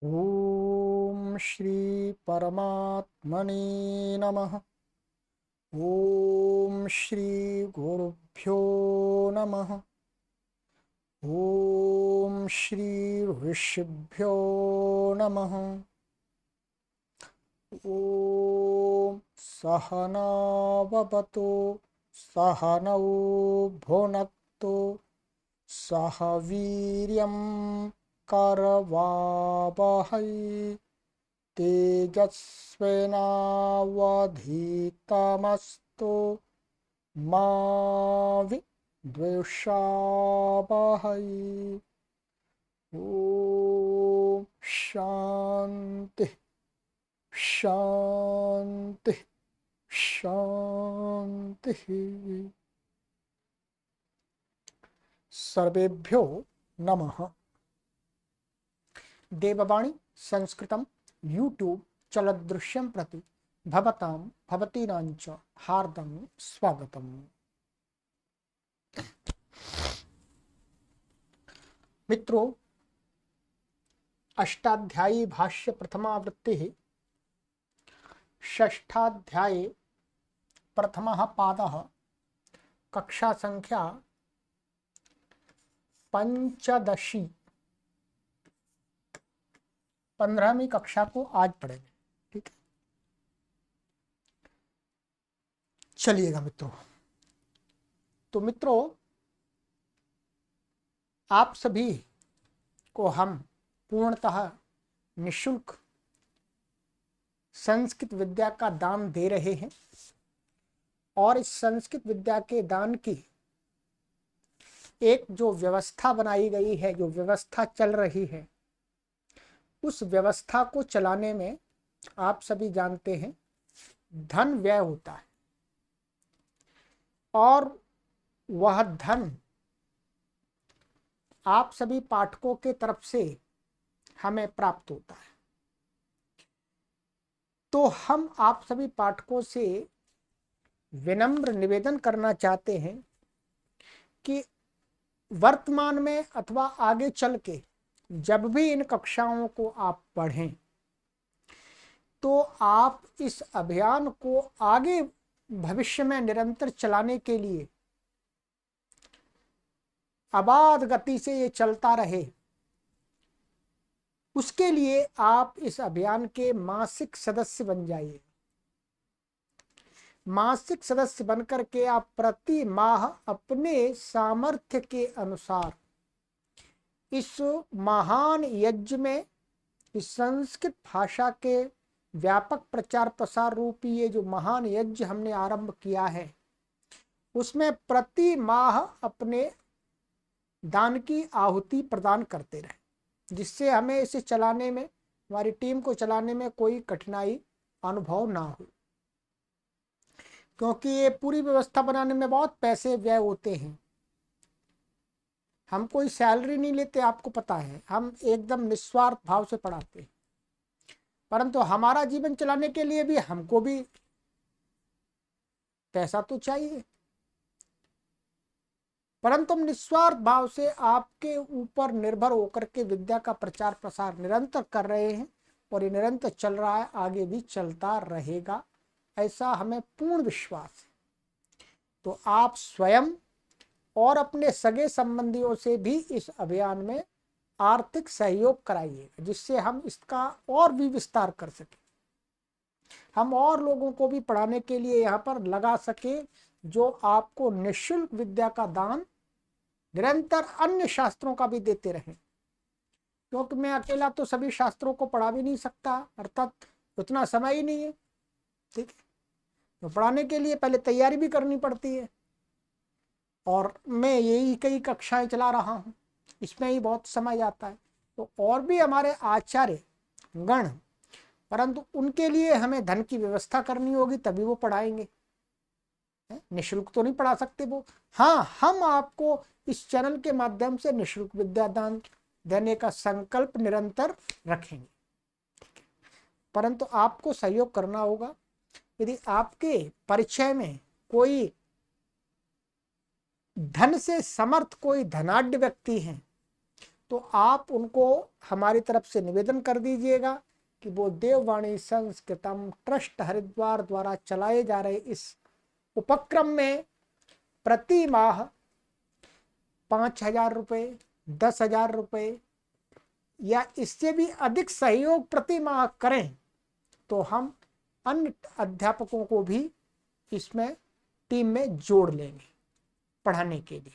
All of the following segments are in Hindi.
ओम श्री परमात्मने नमः। ओम श्री गुरुभ्यो नमः। ओम श्री ऋषिभ्यो नमः। ओम सहनाववतु सहनौ भुनक्तु सह वीर्यं करवावहै तेजस्विनावधीतमस्तु मा विद्विषावहै। ॐ शान्ति शान्ति शान्तिः। सर्वेभ्यो नमः। देववाणी संस्कृतं यूट्यूब चलदृश्यं प्रति भवतां भवतीनांच हार्दं स्वागतम्। मित्रों, अष्टाध्यायी भाष्य प्रथमावृत्तिः षष्ठाध्याये प्रथमः पादः कक्षा संख्या 15 15वीं कक्षा को आज पढ़ेंगे। ठीक है, चलिएगा मित्रों। तो मित्रों, आप सभी को हम पूर्णतः निःशुल्क संस्कृत विद्या का दान दे रहे हैं और इस संस्कृत विद्या के दान की एक जो व्यवस्था बनाई गई है, जो व्यवस्था चल रही है, उस व्यवस्था को चलाने में आप सभी जानते हैं धन व्यय होता है और वह धन आप सभी पाठकों के तरफ से हमें प्राप्त होता है। तो हम आप सभी पाठकों से विनम्र निवेदन करना चाहते हैं कि वर्तमान में अथवा आगे चल के जब भी इन कक्षाओं को आप पढ़ें तो आप इस अभियान को आगे भविष्य में निरंतर चलाने के लिए अबाध गति से ये चलता रहे, उसके लिए आप इस अभियान के मासिक सदस्य बन जाइए। मासिक सदस्य बनकर के आप प्रति माह अपने सामर्थ्य के अनुसार इस महान यज्ञ में, इस संस्कृत भाषा के व्यापक प्रचार प्रसार रूपी ये जो महान यज्ञ हमने आरंभ किया है, उसमें प्रति माह अपने दान की आहुति प्रदान करते रहे, जिससे हमें इसे चलाने में, हमारी टीम को चलाने में कोई कठिनाई अनुभव ना हो। क्योंकि ये पूरी व्यवस्था बनाने में बहुत पैसे व्यय होते हैं। हम कोई सैलरी नहीं लेते, आपको पता है, हम एकदम निस्वार्थ भाव से पढ़ाते हैं। परंतु हमारा जीवन चलाने के लिए भी हमको भी पैसा तो चाहिए, परंतु हम निस्वार्थ भाव से आपके ऊपर निर्भर होकर के विद्या का प्रचार प्रसार निरंतर कर रहे हैं और ये निरंतर चल रहा है, आगे भी चलता रहेगा, ऐसा हमें पूर्ण विश्वास है। तो आप स्वयं और अपने सगे संबंधियों से भी इस अभियान में आर्थिक सहयोग कराइएगा, जिससे हम इसका और भी विस्तार कर सकें, हम और लोगों को भी पढ़ाने के लिए यहाँ पर लगा सके, जो आपको निःशुल्क विद्या का दान निरंतर अन्य शास्त्रों का भी देते रहें। क्योंकि मैं अकेला तो सभी शास्त्रों को पढ़ा भी नहीं सकता, अर्थात उतना समय ही नहीं है। ठीक है, तो पढ़ाने के लिए पहले तैयारी भी करनी पड़ती है और मैं यही कई कक्षाएं चला रहा हूँ, इसमें ही बहुत समय जाता है। तो और भी हमारे आचार्य गण, परंतु उनके लिए हमें धन की व्यवस्था करनी होगी, तभी वो पढ़ाएंगे। निःशुल्क तो नहीं पढ़ा सकते वो। हाँ, हम आपको इस चैनल के माध्यम से निःशुल्क विद्यादान देने का संकल्प निरंतर रखेंगे, परंतु आपको सहयोग करना होगा। यदि आपके परिचय में कोई धन से समर्थ कोई धनाढ्य व्यक्ति हैं, तो आप उनको हमारी तरफ से निवेदन कर दीजिएगा कि वो देववाणी संस्कृतम ट्रस्ट हरिद्वार द्वारा चलाए जा रहे इस उपक्रम में प्रति माह 5,000 रुपये, 10,000 रुपये या इससे भी अधिक सहयोग प्रति माह करें तो हम अन्य अध्यापकों को भी इसमें टीम में जोड़ लेंगे पढ़ाने के लिए।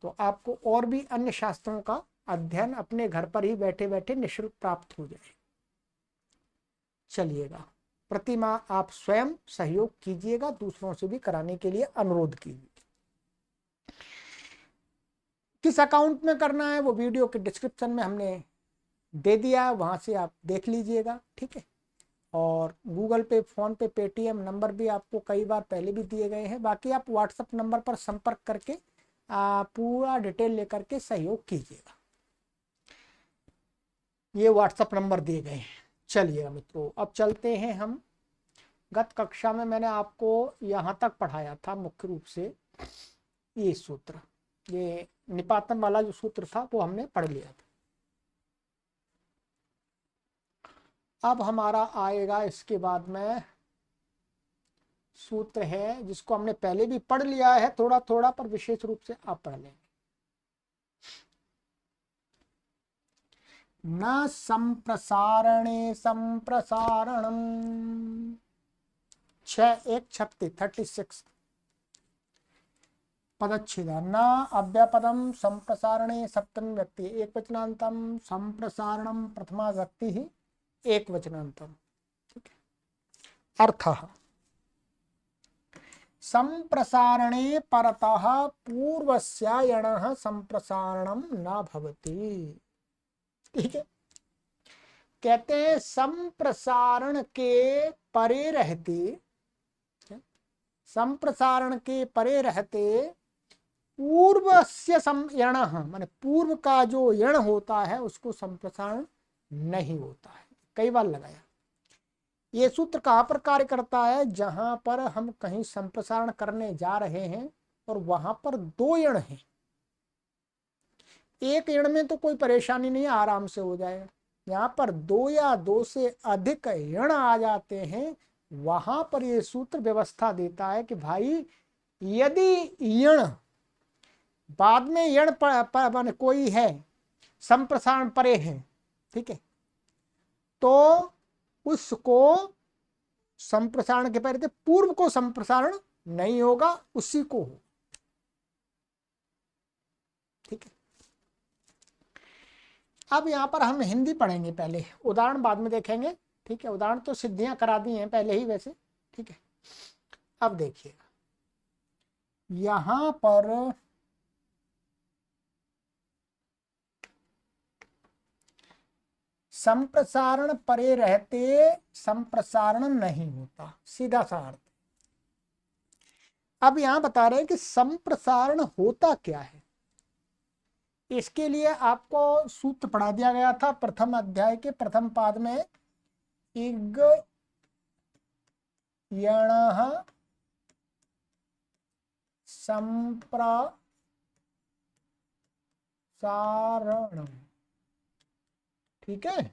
तो आपको और भी अन्य शास्त्रों का अध्ययन अपने घर पर ही बैठे बैठे निःशुल्क प्राप्त हो जाए। चलिएगा, प्रति माह आप स्वयं सहयोग कीजिएगा, दूसरों से भी कराने के लिए अनुरोध कीजिए। किस अकाउंट में करना है वो वीडियो के डिस्क्रिप्शन में हमने दे दिया है, वहां से आप देख लीजिएगा, ठीक है। और गूगल पे, फोन पे, पेटीएम नंबर भी आपको कई बार पहले भी दिए गए हैं। बाकी आप व्हाट्सएप नंबर पर संपर्क करके पूरा डिटेल लेकर के सहयोग कीजिएगा। ये व्हाट्सएप नंबर दिए गए हैं। चलिए मित्रों, अब चलते हैं हम। गत कक्षा में मैंने आपको यहाँ तक पढ़ाया था मुख्य रूप से ये सूत्र, ये निपातन वाला जो सूत्र था वो हमने पढ़ लिया था। अब हमारा आएगा इसके बाद में सूत्र है जिसको हमने पहले भी पढ़ लिया है थोड़ा थोड़ा, पर विशेष रूप से आप पढ़ लेंगे। न संप्रसारणे संप्रसारणम 6:1 पदच्छेदा न अव्यापदम संप्रसारणे सप्तमी व्यक्ति एकवचनांतम संप्रसारणम प्रथमा व्यक्ति ही एकवचनांतम। अर्थः संप्रसारणे परतः पूर्वस्य यणः संप्रसारणम न भवति। ठीक है, कहते हैं संप्रसारण के परे रहते, संप्रसारण के परे रहते पूर्वस्य यणः माने पूर्व का जो यण होता है उसको संप्रसारण नहीं होता है। कई बार लगाया। ये सूत्र कहाँ पर कार्य करता है? जहां पर हम कहीं संप्रसारण करने जा रहे हैं और वहां पर 2 यण हैं। एक यण में तो कोई परेशानी नहीं, आराम से हो जाएगा। यहाँ पर 2 या 2 से अधिक यण आ जाते हैं, वहां पर ये सूत्र व्यवस्था देता है कि भाई यदि यण बाद में यण पर कोई है, संप्रसारण परे है, ठीक है, तो उसको संप्रसारण के पहले पूर्व को संप्रसारण नहीं होगा, उसी को हो। ठीक है, अब यहां पर हम हिंदी पढ़ेंगे, पहले उदाहरण बाद में देखेंगे। ठीक है, उदाहरण तो सिद्धियां करा दी हैं पहले ही वैसे। ठीक है, अब देखिएगा यहां पर संप्रसारण परे रहते संप्रसारण नहीं होता, सीधा सा अर्थ। अब यहां बता रहे हैं कि संप्रसारण होता क्या है। इसके लिए आपको सूत्र पढ़ा दिया गया था प्रथम अध्याय के प्रथम पाद में। इग यणः संप्रसारणम्। ठीक है,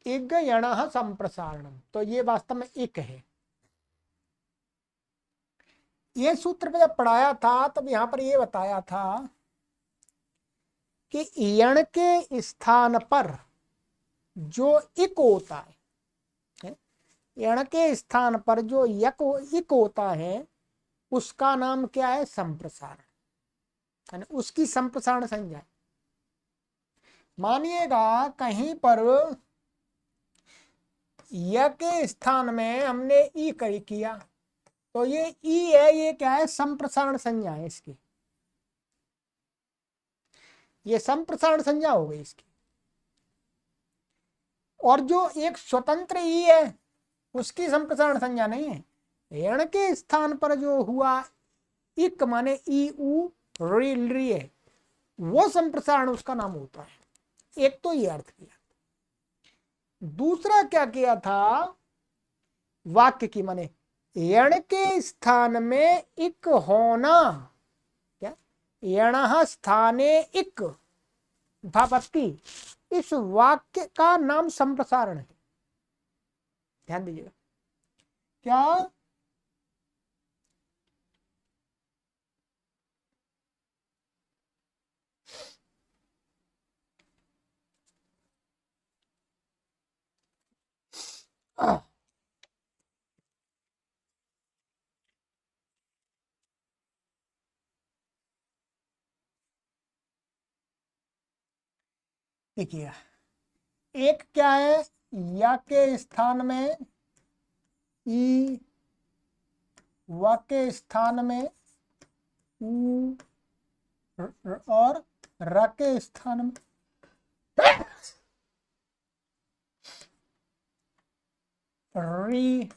इग यणः संप्रसारणम, तो ये वास्तव में इक है। ये सूत्र में जब पढ़ाया था तब यहां पर ये बताया था कि यण के स्थान पर जो इक होता है, यण के स्थान पर जो इक होता है उसका नाम क्या है? संप्रसारण, उसकी संप्रसारण संज्ञा। मानिएगा कहीं पर य के स्थान में हमने ई किया, तो ये ई है, ये क्या है? संप्रसारण संज्ञा है इसकी। ये संप्रसारण संज्ञा हो गई इसकी। और जो एक स्वतंत्र ई है उसकी संप्रसारण संज्ञा नहीं है। यण के स्थान पर जो हुआ इक माने ई उ री है, वो संप्रसारण उसका नाम होता है। एक तो ये अर्थ किया। दूसरा क्या किया था? वाक्य की माने यण के स्थान में इक होना, क्या यणः स्थाने इक भवति, इस वाक्य का नाम संप्रसारण है। ध्यान दीजिएगा। क्या? देखिए, एक क्या है, या के स्थान में ई, व के स्थान में उ, और र के स्थान में री,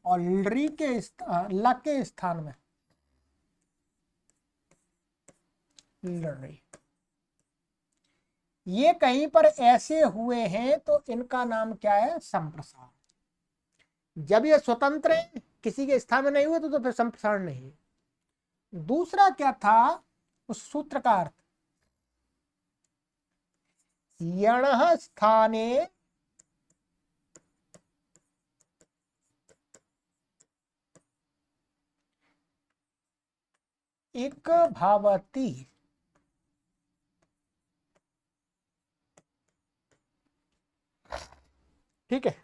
और री के ल के स्थान में लरी। ये कहीं पर ऐसे हुए हैं तो इनका नाम क्या है? संप्रसारण। जब ये स्वतंत्र है, किसी के स्थान में नहीं हुए तो फिर संप्रसारण नहीं है। दूसरा क्या था उस सूत्र का अर्थ? यणः स्थाने इक भवति, ठीक है।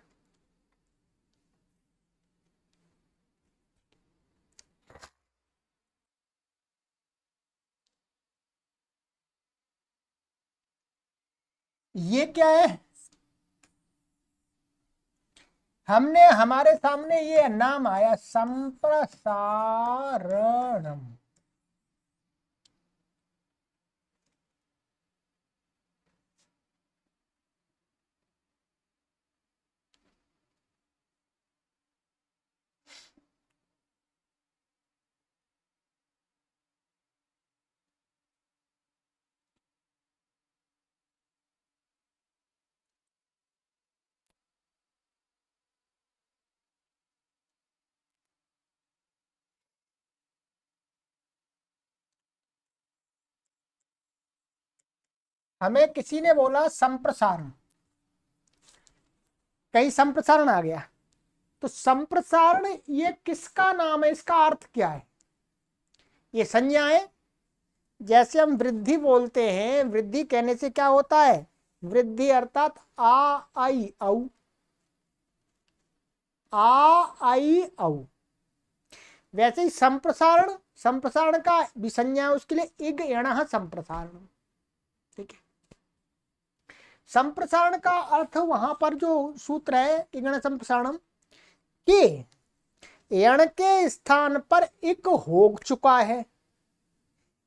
ये क्या है? हमने हमारे सामने ये नाम आया संप्रसारणम। हमें किसी ने बोला संप्रसारण, कहीं संप्रसारण आ गया, तो संप्रसारण ये किसका नाम है? इसका अर्थ क्या है? ये संज्ञा है। जैसे हम वृद्धि बोलते हैं, वृद्धि कहने से क्या होता है? वृद्धि अर्थात आ आई औ, आ आई औ। वैसे ही संप्रसारण, संप्रसारण का भी संज्ञा है, उसके लिए इग यणः संप्रसारण, ठीक है। संप्रसारण का अर्थ वहां पर जो सूत्र है इगण संप्रसारणम, कि यण के स्थान पर इक हो चुका है,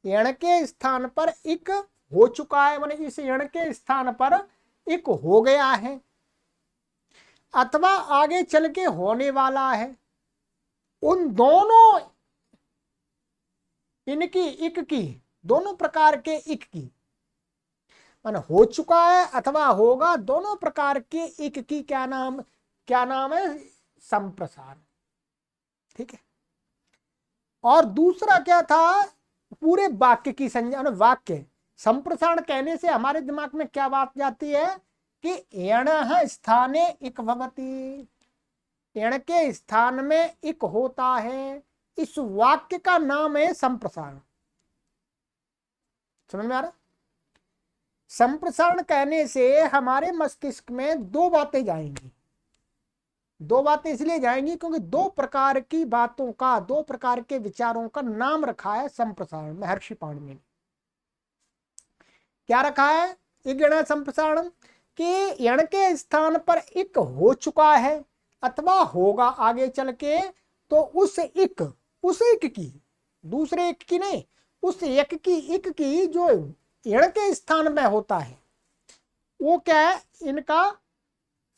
यण के स्थान पर इक हो चुका है, माने इस यण के स्थान पर इक हो गया है, अथवा आगे चल के होने वाला है। उन दोनों, इनकी, इक की, दोनों प्रकार के इक की, माने हो चुका है अथवा होगा, दोनों प्रकार के इक की क्या नाम है? संप्रसारण, ठीक है। और दूसरा क्या था? पूरे वाक्य की संज्ञा। वाक्य संप्रसारण कहने से हमारे दिमाग में क्या बात जाती है कि यणः स्थाने इक भवति, यण के स्थान में इक होता है, इस वाक्य का नाम है संप्रसारण। समझ में आ रहा? संप्रसारण कहने से हमारे मस्तिष्क में दो बातें जाएंगी। दो बातें इसलिए जाएंगी क्योंकि दो प्रकार की बातों का, दो प्रकार के विचारों का नाम रखा है संप्रसारण, महर्षि पाणिनि ने। क्या रखा है? इगण संप्रसारण, कि यण के स्थान पर इक हो चुका है अथवा होगा आगे चल के, तो उस इक की, दूसरे इक की नहीं, उस इक की जो यण के स्थान में होता है वो क्या है? इनका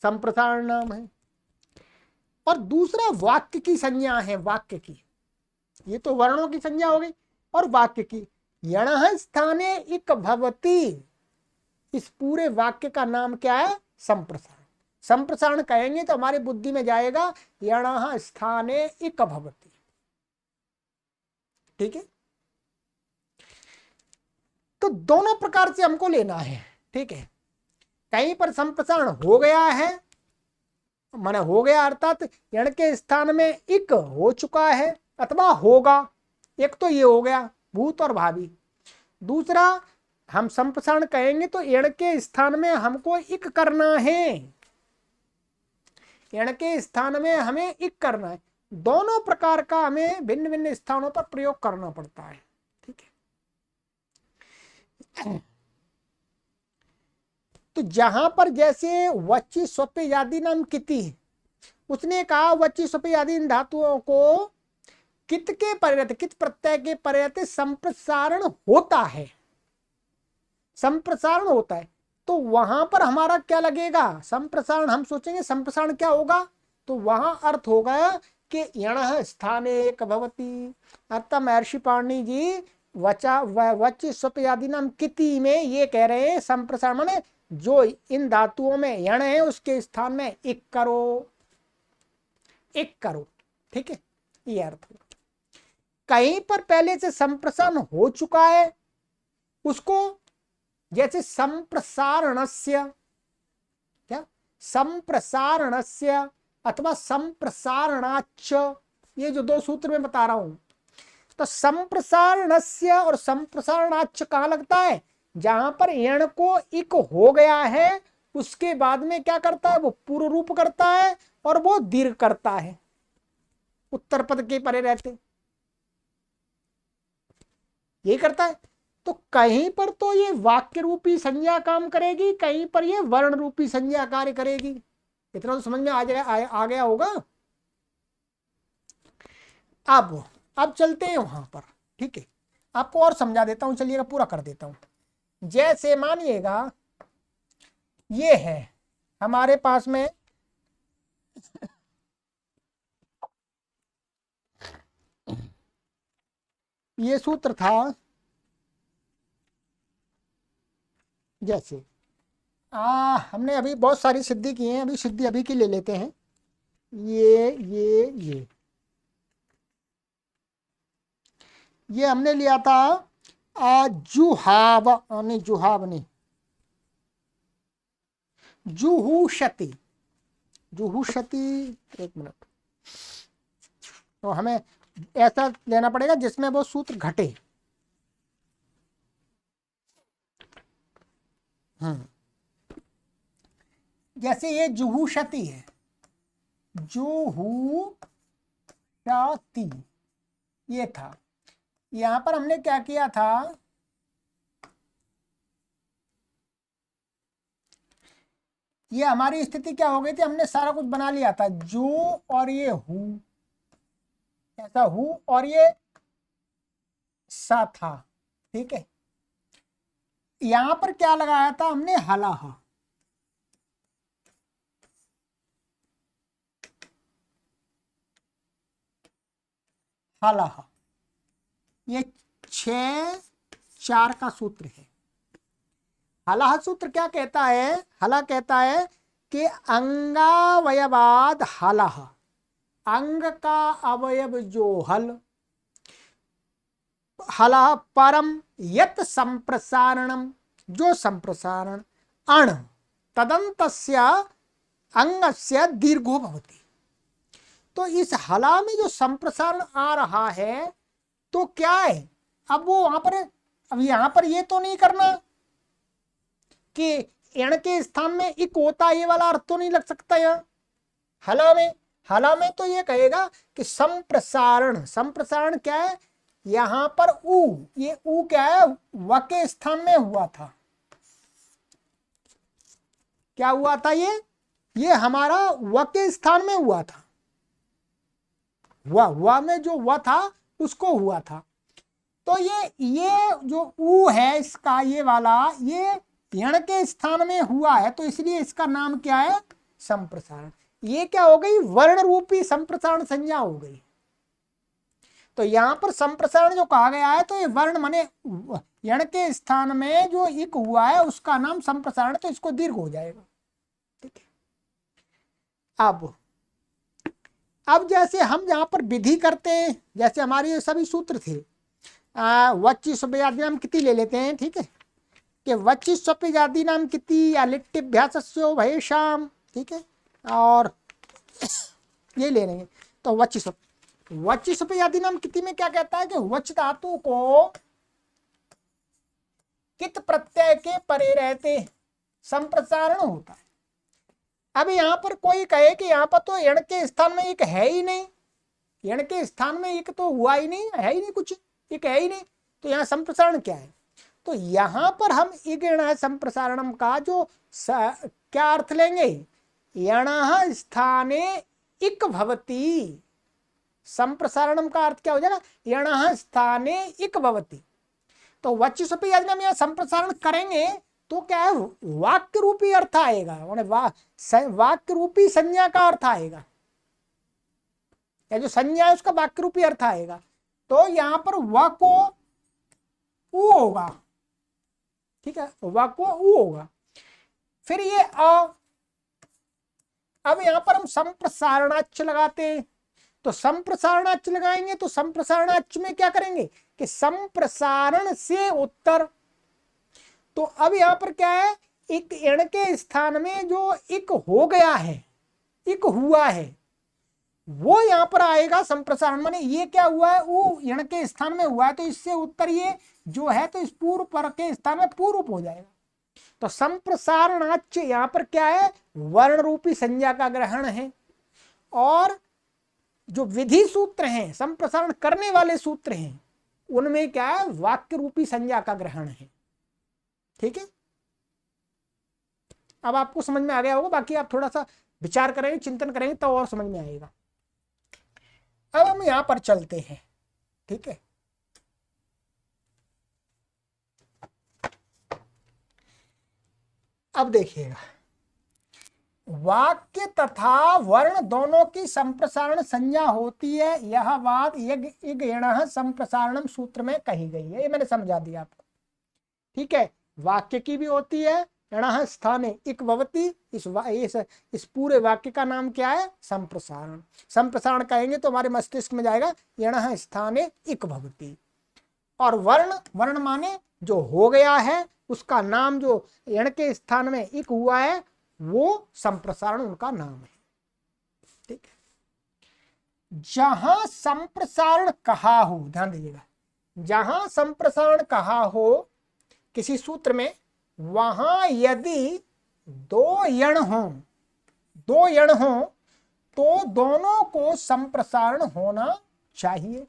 संप्रसारण नाम है। और दूसरा वाक्य की संज्ञा है, वाक्य की, ये तो वर्णों की संज्ञा हो गई, और वाक्य की, यणः स्थाने इक भवति, इस पूरे वाक्य का नाम क्या है? संप्रसारण। संप्रसारण कहेंगे तो हमारी बुद्धि में जाएगा यणः स्थाने इक भवति, ठीक है। तो दोनों प्रकार से हमको लेना है, ठीक है। कहीं पर संप्रसारण हो गया है, माने हो गया अर्थात यण के स्थान में इक हो चुका है अथवा होगा। एक तो ये हो गया भूत और भावी। दूसरा, हम संप्रसारण कहेंगे तो यण के स्थान में हमको इक करना है, यण के स्थान में हमें इक करना है। दोनों प्रकार का हमें भिन्न भिन्न स्थानों पर प्रयोग करना पड़ता है, ठीक है। तो जहां पर जैसे वच्ची स्वप्य आदि नाम किति, उसने कहा वच्ची स्वप्य आदि इन धातुओं को कित के परिवर्ते, कित प्रत्यय के परिवर्ते संप्रसारण होता है, संप्रसारण होता है। तो वहां पर हमारा क्या लगेगा, संप्रसारण हम सोचेंगे संप्रसारण क्या होगा, तो वहां अर्थ होगा कि यणः स्थाने भवति। अर्थात महर्षि पाणिनि जी वच्ची स्वप्य आदि नाम किति में ये कह रहे हैं संप्रसारण माने जो इन धातुओं में यण है उसके स्थान में इक करो, इक करो, ठीक है, ये अर्थ होगा। कहीं पर पहले से संप्रसारण हो चुका है उसको, जैसे संप्रसारणस्य, क्या संप्रसारणस्य अथवा संप्रसारणाच्च, ये जो दो सूत्र में बता रहा हूं, तो संप्रसारणस्य और संप्रसारणाच्च कहां लगता है, जहां पर यण को इक हो गया है उसके बाद में क्या करता है, वो पूर्व रूप करता है और वो दीर्घ करता है, उत्तर पद के परे रहते यही करता है। तो कहीं पर तो ये वाक्य रूपी संज्ञा काम करेगी, कहीं पर ये वर्ण रूपी संज्ञा कार्य करेगी। इतना तो समझ में आ गया होगा। अब चलते हैं वहां पर, ठीक है, आपको और समझा देता हूं, चलिएगा पूरा कर देता हूं। जैसे मानिएगा ये है हमारे पास में ये सूत्र था, जैसे हमने अभी बहुत सारी सिद्धि की है, अभी सिद्धि अभी की ले लेते हैं। ये हमने लिया था जुहाव, नहीं जुहाव नहीं, जुहुषति, जुहुषति, एक मिनट, तो हमें ऐसा लेना पड़ेगा जिसमें वो सूत्र घटे। जैसे ये जुहुषति है, जुहुषति ये था, यहां पर हमने क्या किया था, ये हमारी स्थिति क्या हो गई थी, हमने सारा कुछ बना लिया था, जो और ये हु, ऐसा हु और ये सा था, ठीक है। यहां पर क्या लगाया था हमने, हलाहा, हलाहा, ये 6-4 का सूत्र है। हलाह सूत्र क्या कहता है, हला कहता है कि अंगावयवाद हलाह, अंग का अवयव जो हल, हलाह परम यत संप्रसारणम, जो संप्रसारण अण तदंतस्य अंगस्य दीर्घो भवति। तो इस हला में जो संप्रसारण आ रहा है तो क्या है, अब वो वहां पर, अब यहां पर ये तो नहीं करना कि यण के स्थान में इक होता, ये वाला अर्थ तो नहीं लग सकता यहाँ हला में तो ये कहेगा कि संप्रसारण, संप्रसारण क्या है, यहां पर उ, ये उ क्या है, व के स्थान में हुआ था, क्या हुआ था, ये हमारा व के स्थान में हुआ था, व में जो व था उसको हुआ था। तो ये जो उ है इसका, ये वाला, ये यण के स्थान में हुआ है, तो इसलिए इसका नाम क्या है, संप्रसारण। ये क्या हो गई, वर्ण रूपी संप्रसारण संज्ञा हो गई। तो यहां पर संप्रसारण जो कहा गया है, तो ये वर्ण माने यण के स्थान में जो इक हुआ है उसका नाम संप्रसारण, तो इसको दीर्घ हो जाएगा, ठीक है। अब जैसे हम यहाँ पर विधि करते हैं, जैसे हमारे ये सभी सूत्र थे, वच्ची सुबह हम कितनी ले लेते हैं, ठीक है, कि वचि स्वपि आदि नाम किति या लिट्टिभ्यासस्यो भयेषाम, ठीक है, और ये ले रहे हैं। तो वचि स्वपि आदि नाम किति में क्या कहता है कि वच धातु को कित प्रत्यय के परे रहते संप्रसारण होता है। अब यहाँ पर कोई कहे कि यहाँ पर तो यण के स्थान में एक है ही नहीं, यण के स्थान में एक तो हुआ ही नहीं, है ही नहीं, कुछ एक है ही नहीं, तो यहाँ संप्रसारण क्या है। तो यहाँ पर हम इगण संप्रसारणम का जो क्या अर्थ लेंगे, यणः स्थाने इक भवति, संप्रसारणम का अर्थ क्या हो जाएगा, यणः स्थाने इक भवति। तो वचि स्वपि आदि नाम यहाँ संप्रसारण करेंगे तो क्या है, वाक्य रूपी अर्थ आएगा, वाक्य रूपी संज्ञा का अर्थ आएगा, या जो संज्ञा है उसका वाक्य रूपी अर्थ आएगा। तो यहां पर व को उ होगा, ठीक है, व को उ होगा। फिर ये अब यहां पर हम संप्रसारणाच्च लगाते हैं, तो संप्रसारणाच्च लगाएंगे तो संप्रसारणाच्च में क्या करेंगे कि संप्रसारण से उत्तर। तो अब यहां पर क्या है, एक यण के स्थान में जो एक हो गया है, एक हुआ है, वो यहां पर आएगा संप्रसारण। माने ये क्या हुआ है, वो यण के स्थान में हुआ है, तो इससे उत्तर ये जो है तो इस पूर्व पर के स्थान में पूर्व हो जाएगा। तो संप्रसारणाच्च यहां पर क्या है, वर्ण रूपी संज्ञा का ग्रहण है, और जो विधि सूत्र हैं, संप्रसारण करने वाले सूत्र हैं, उनमें क्या है, वाक्य रूपी संज्ञा का ग्रहण है। ठीक है, अब आपको समझ में आ गया होगा, बाकी आप थोड़ा सा विचार करेंगे, चिंतन करेंगे तो और समझ में आएगा। अब हम यहां पर चलते हैं, ठीक है। अब देखिएगा, वाक्य तथा वर्ण दोनों की संप्रसारण संज्ञा होती है, यह बात इगयणः संप्रसारणम सूत्र में कही गई है, ये मैंने समझा दिया आपको, ठीक है। वाक्य की भी होती है, यणः स्थाने इक भवति, इस पूरे वाक्य का नाम क्या है, संप्रसारण। संप्रसारण कहेंगे तो हमारे मस्तिष्क में जाएगा यणः स्थाने इक भवति। और वर्ण माने जो हो गया है, उसका नाम जो यण के स्थान में इक हुआ है, वो संप्रसारण उनका नाम है, ठीक है। जहां संप्रसारण कहा हो, ध्यान दीजिएगा, जहां संप्रसारण कहा हो किसी सूत्र में, वहां यदि दो यण हो तो दोनों को संप्रसारण होना चाहिए,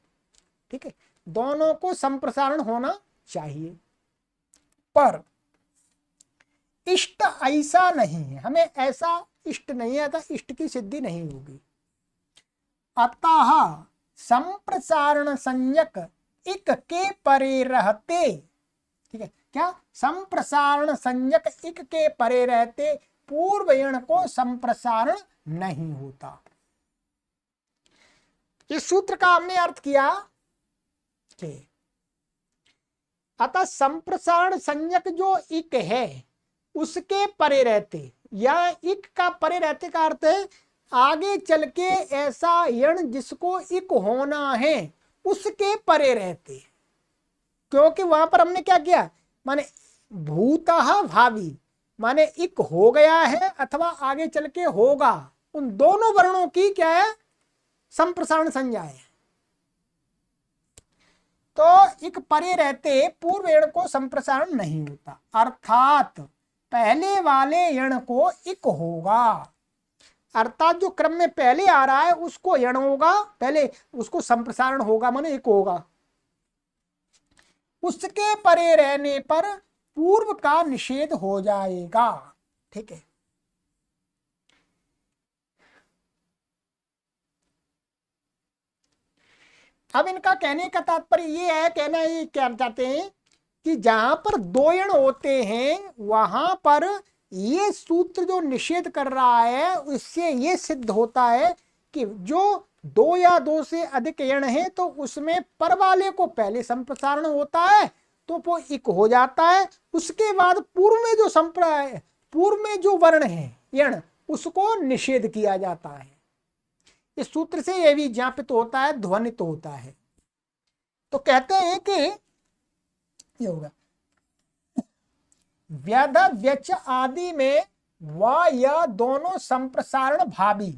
ठीक है, दोनों को संप्रसारण होना चाहिए। पर इष्ट ऐसा नहीं है, हमें ऐसा इष्ट नहीं है, इष्ट की सिद्धि नहीं होगी। अतः संप्रसारण संज्ञक इक के परे रहते, ठीक है, क्या, संप्रसारण संज्ञक इक के परे रहते पूर्व यण को संप्रसारण नहीं होता। इस सूत्र का हमने अर्थ किया कि अतः संप्रसारण संज्ञक जो इक है उसके परे रहते, या इक का परे रहते का अर्थ है आगे चल के ऐसा यण जिसको इक होना है उसके परे रहते, क्योंकि वहां पर हमने क्या किया, माने भूतः भावी, माने इक हो गया है अथवा आगे चल के होगा, उन दोनों वर्णों की क्या है, संप्रसारण संज्ञा है। तो इक परे रहते पूर्व यण को संप्रसारण नहीं होता, अर्थात पहले वाले यण को इक होगा, अर्थात जो क्रम में पहले आ रहा है उसको यण होगा, पहले उसको संप्रसारण होगा, माने इक होगा। उसके परे रहने पर पूर्व का निषेध हो जाएगा, ठीक है। अब इनका कहने का तात्पर्य ये है, कहना ये क्या चाहते हैं कि जहां पर दो यण होते हैं वहां पर ये सूत्र जो निषेध कर रहा है उससे ये सिद्ध होता है कि जो दो या दो से अधिक यण है तो उसमें पर वाले को पहले संप्रसारण होता है तो वो इक हो जाता है, उसके बाद पूर्व में जो वर्ण है यण उसको निषेध किया जाता है। इस सूत्र से यह भी ज्ञापित होता है, ध्वनित होता है। तो कहते हैं कि ये होगा व्यध व्यच आदि में व या दोनों संप्रसारण भावी।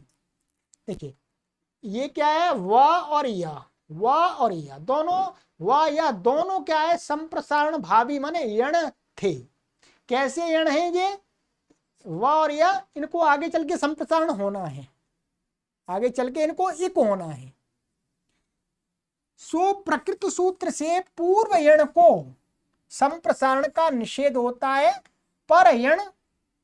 देखिए ये क्या है, व और या दोनों, व या दोनों क्या है, संप्रसारण भावी माने यण थे। कैसे यण है ये, व और या, इनको आगे चल के संप्रसारण होना है, आगे चल के इनको इक होना है। सो प्रकृत सूत्र से पूर्व यण को संप्रसारण का निषेध होता है, पर यण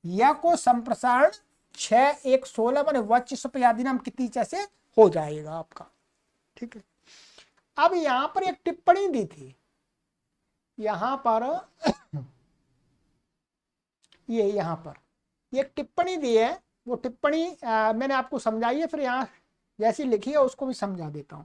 या को संप्रसारण 6:1:16 माने वच सुपयादि नाम की तीचा से हो जाएगा आपका। ठीक है, अब यहां पर एक टिप्पणी दी थी, यहां पर ये यहां पर एक टिप्पणी दी है, वो टिप्पणी मैंने आपको समझाई है, फिर यहां जैसी लिखी है उसको भी समझा देता हूं।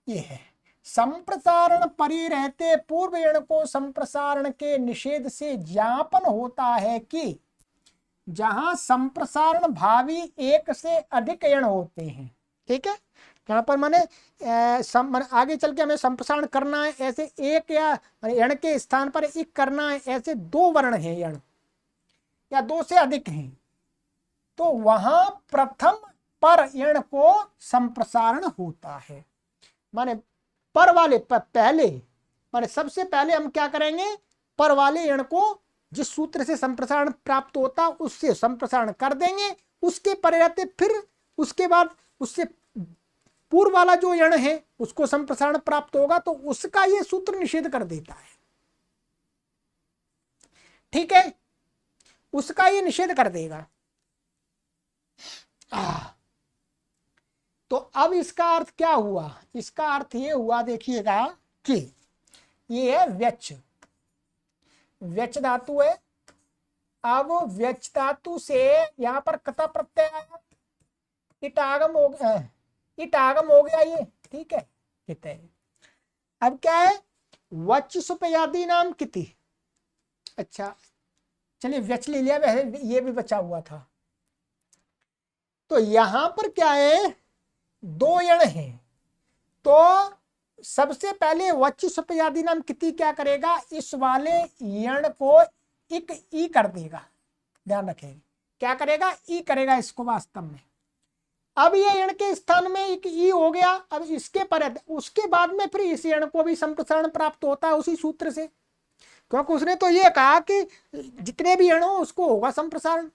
ये है, संप्रसारण परी रहते पूर्व यण को संप्रसारण के निषेध से ज्ञापन होता है कि जहां संप्रसारण भावी एक से अधिक यण होते हैं। ठीक है, यहाँ पर माने आगे चल के हमें संप्रसारण करना है, ऐसे एक या यण के स्थान पर एक करना है, ऐसे दो वर्ण हैं यण या दो से अधिक हैं, तो वहां प्रथम पर यण को संप्रसारण होता है। माने पर वाले पहले, माने सबसे पहले हम क्या करेंगे, पर वाले यण को जिस सूत्र से संप्रसारण प्राप्त होता उससे संप्रसारण कर देंगे, उसके परे रहते फिर उसके बाद उससे पूर्व वाला जो यण है उसको संप्रसारण प्राप्त होगा, तो उसका ये सूत्र निषेध कर देता है। ठीक है, उसका ये निषेध कर देगा। तो अब इसका अर्थ क्या हुआ, इसका अर्थ ये हुआ, देखिएगा कि ये है व्यच, व्यच धातु है। अब व्यच धातु से यहां पर कता प्रत्यय आया, इटागम हो गया, इटागम हो गया ये। ठीक है, किते अब क्या है, वच सुपयादि नाम किति। अच्छा चलिए व्यच ले लिया, ये भी बचा हुआ था। तो यहां पर क्या है, दो यण हैं, तो सबसे पहले वच सुपयादि नाम किति क्या करेगा, इस वाले यण को इक ई कर देगा। ध्यान रखेंगे क्या करेगा, ई करेगा इसको वास्तव में। अब ये यण के स्थान में एक ई हो गया, अब इसके पर उसके बाद में फिर इस यण को भी संप्रसारण प्राप्त होता है उसी सूत्र से, क्योंकि उसने तो ये कहा कि जितने भी यण हो उसको होगा संप्रसारण,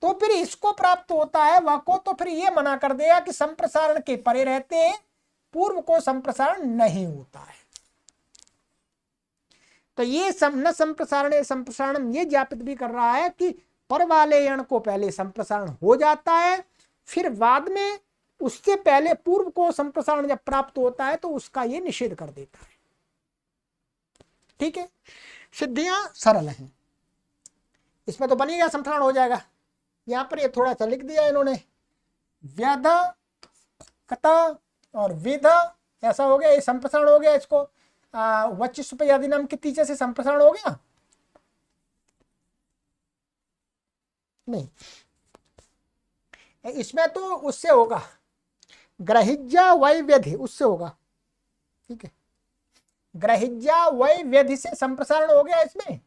तो फिर इसको प्राप्त होता है वह को, तो फिर ये मना कर देगा कि संप्रसारण के परे रहते हैं, पूर्व को संप्रसारण नहीं होता है। तो ये न संप्रसारण संप्रसारण ये ज्ञापित भी कर रहा है कि पर वाले यण को पहले संप्रसारण हो जाता है, फिर बाद में उससे पहले पूर्व को संप्रसारण जब प्राप्त होता है तो उसका ये निषेध कर देता है। ठीक है, सिद्धियां सरल हैं, इसमें तो बनी गया संप्रसारण हो जाएगा। यहां पर ये थोड़ा सा लिख दिया इन्होंने, व्यध कथा और विध, ऐसा हो गया, ये संप्रसारण हो गया, इसको वच सुपयादि नाम के तीजे से संप्रसारण हो गया। नहीं, इसमें तो उससे होगा, ग्रहिज्या वै व्यधि उससे होगा। ठीक है, ग्रहिज्या वै व्यधि से संप्रसारण हो गया इसमें,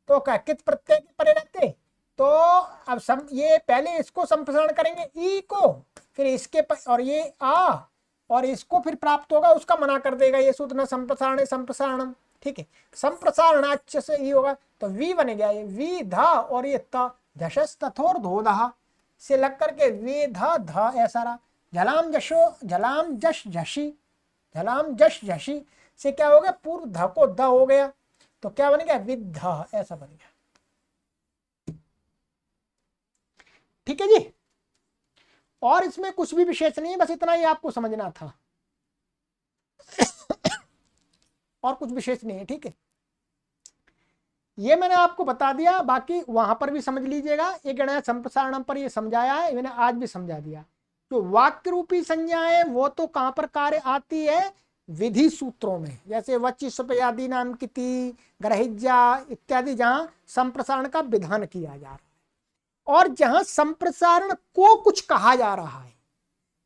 तो क्या कित प्रत्यय के परे रहते, तो अब ये पहले इसको संप्रसारण करेंगे ई को, फिर इसके और ये आ और इसको फिर प्राप्त होगा, उसका मना कर देगा ये सूत्र न संप्रसारण संप्रसारणम। ठीक है, संप्रसारणाच्य से ई होगा, तो वी बन गया ये वी धा, और ये त धशस तथोर धोधा से लग करके वे धा धा ऐसा रहा। झलाम जशो झलाम जश झशी, झलाम जश झशी से क्या हो गया, पूर्व ध को द हो गया, तो क्या बन गया विद्ध, ऐसा बन गया। ठीक है जी, और इसमें कुछ भी विशेष नहीं है, बस इतना ही आपको समझना था और कुछ विशेष नहीं है। ठीक है, ये मैंने आपको बता दिया, बाकी वहां पर भी समझ लीजिएगा, एक गणना संप्रसारण पर ये समझाया है, मैंने आज भी समझा दिया। तो वाक्य रूपी संज्ञाएं वो तो कहां पर कार्य आती है, विधि सूत्रों में, जैसे वचि सुपयादि नाम किति, ग्रहिज्या इत्यादि, जहां संप्रसारण का विधान किया जा रहा है, और जहां संप्रसारण को कुछ कहा जा रहा है,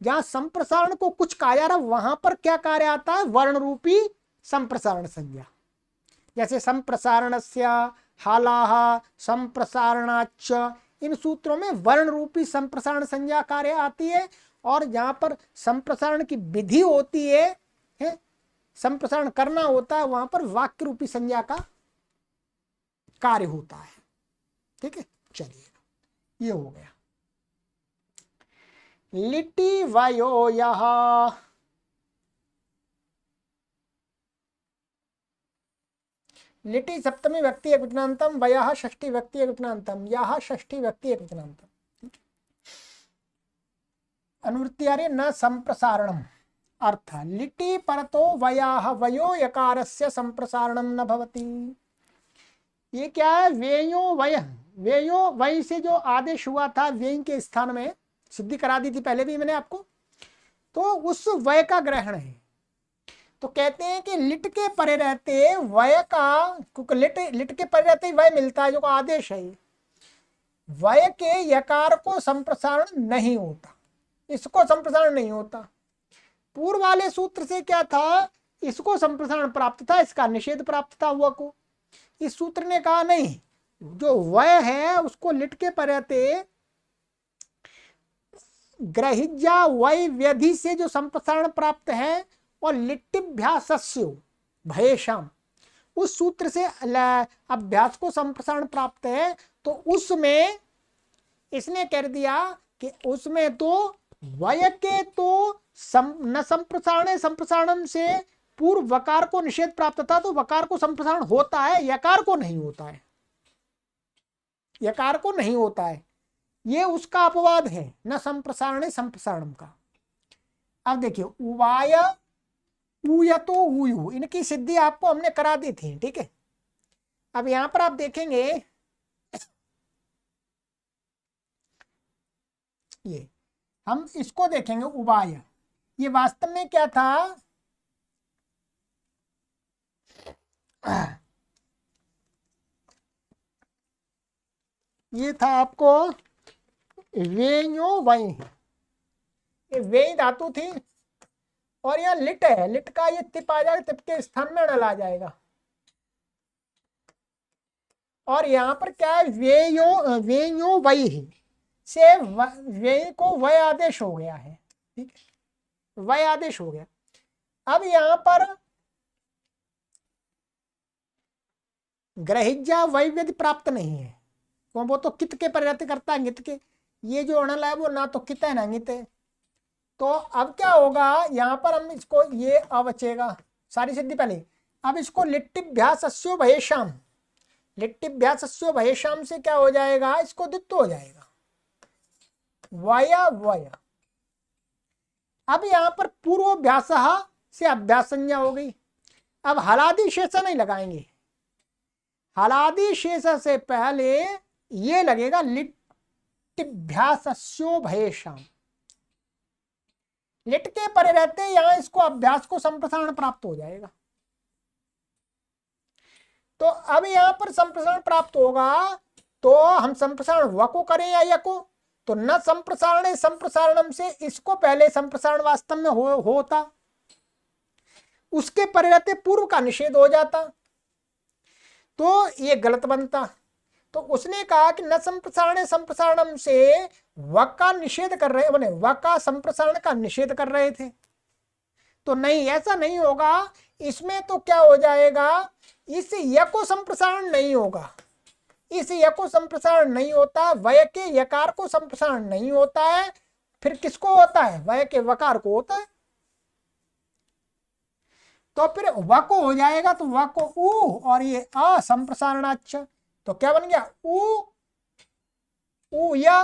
जहां संप्रसारण को कुछ कहा जा रहा है, वहां पर क्या कार्य आता है, वर्ण रूपी संप्रसारण संज्ञा। जैसे संप्रसारणस्य, हालाह, संप्रसारणाच्च, इन सूत्रों में वर्ण रूपी संप्रसारण संज्ञा कार्य आती है, और जहां पर संप्रसारण की विधि होती है, संप्रसारण करना होता है, वहां पर वाक्य रूपी संज्ञा का कार्य होता है। ठीक है, चलिए ये हो गया। लिटि वयो यह, लिटि सप्तमी व्यक्ति एक वचनांतम, वयः षष्ठी व्यक्ति एक वचनांतम, यह षष्ठी व्यक्ति एक वचनांतम। अनुवृत्ति आ रही है न संप्रसारणम, अर्थ लिटि परतो वयाह वयो यकारस्य संप्रसारणम न भवति। ये क्या है, वेयो वय, वेयो वय से जो आदेश हुआ था व्यय के स्थान में, सिद्धि करा दी थी पहले भी मैंने आपको, तो उस वय का ग्रहण है। तो कहते हैं कि लिट के परे रहते वय का, क्योंकि लिट के परे रहते वय मिलता है जो का आदेश है, वय के यकार को संप्रसारण नहीं होता, इसको संप्रसारण नहीं होता। पूर्व वाले सूत्र से क्या था, इसको संप्रसारण प्राप्त था, इसका निषेध प्राप्त था वह को। इस सूत्र ने कहा नहीं, जो वय है उसको लिट के परे रहते ग्रहिज्या वय व्यधि से जो संप्रसारण प्राप्त है, और लिट्टिभ्यासस्यो भयेषाम, उस सूत्र से अभ्यास को संप्रसारण प्राप्त है। तो उसमें इसने कर दिया कि उसमें तो वय के तो न संप्रसारण, संप्रसारण से पूर्व वकार को निषेध प्राप्त था, तो वकार को संप्रसारण होता है, यकार को नहीं होता है, यकार को नहीं होता है। ये उसका अपवाद है न संप्रसारण संप्रसारणम का। अब देखिए उवाय, ऊयतो ऊयु, इनकी सिद्धि आपको हमने करा दी थी। ठीक है, अब यहां पर आप देखेंगे ये हम इसको देखेंगे उवाय, ये वास्तव में क्या था, ये था आपको वेयो वय, ये वेय धातु थी, और यह लिट है, लिट का ये तिप आ जाएगा, तिप के स्थान में णल आ जाएगा। और यहाँ पर क्या है, वेयो, वेयो वय से व्यय को वय आदेश हो गया है। ठीक है, वय आदेश हो गया। अब यहाँ पर ग्रहिज्या वय व्यधि प्राप्त नहीं है, तो वो तो कित के परिवर्तित करता है, गित के, ये जो अणल है वो ना तो कित है ना गित है। तो अब क्या होगा, यहाँ पर हम इसको, ये अवचेगा सारी सिद्धि पहले, अब इसको लिट्टिभ्यासस्यो भयेषाम, लिट्टिभ्यासस्यो भयेषाम से क्या हो जाएगा, इसको द्वित्व हो जाएगा, वय वय। अब यहाँ पर पूर्वाभ्यास से अभ्यास संज्ञा हो गई। अब हलादि शेष नहीं लगाएंगे, हलादि शेष से पहले ये लगेगा लिट्टिभ्यासस्यो भयेषाम, लिट के परे रहते यहां इसको अभ्यास को संप्रसारण प्राप्त हो जाएगा। तो अब यहां पर संप्रसारण प्राप्त होगा, तो हम संप्रसारण व को करें या य को, तो न संप्रसारण संप्रसारणम से इसको पहले संप्रसारण वास्तव में होता, उसके परे रहते पूर्व का निषेध हो जाता, तो ये गलत बनता। तो उसने कहा कि न संप्रसारण संप्रसारणम से व का निषेध कर रहे, बने व का संप्रसारण का निषेध कर रहे थे, तो नहीं, ऐसा नहीं होगा। इसमें तो क्या हो जाएगा, इस य को संप्रसारण नहीं होगा, इस य को संप्रसारण नहीं होता, वय के यकार को संप्रसारण नहीं होता है, फिर किसको होता है, वय के वकार को होता है। तो फिर व को हो जाएगा, तो व को उ और ये अ संप्रसारणाच्छ, तो क्या बन गया, उ या,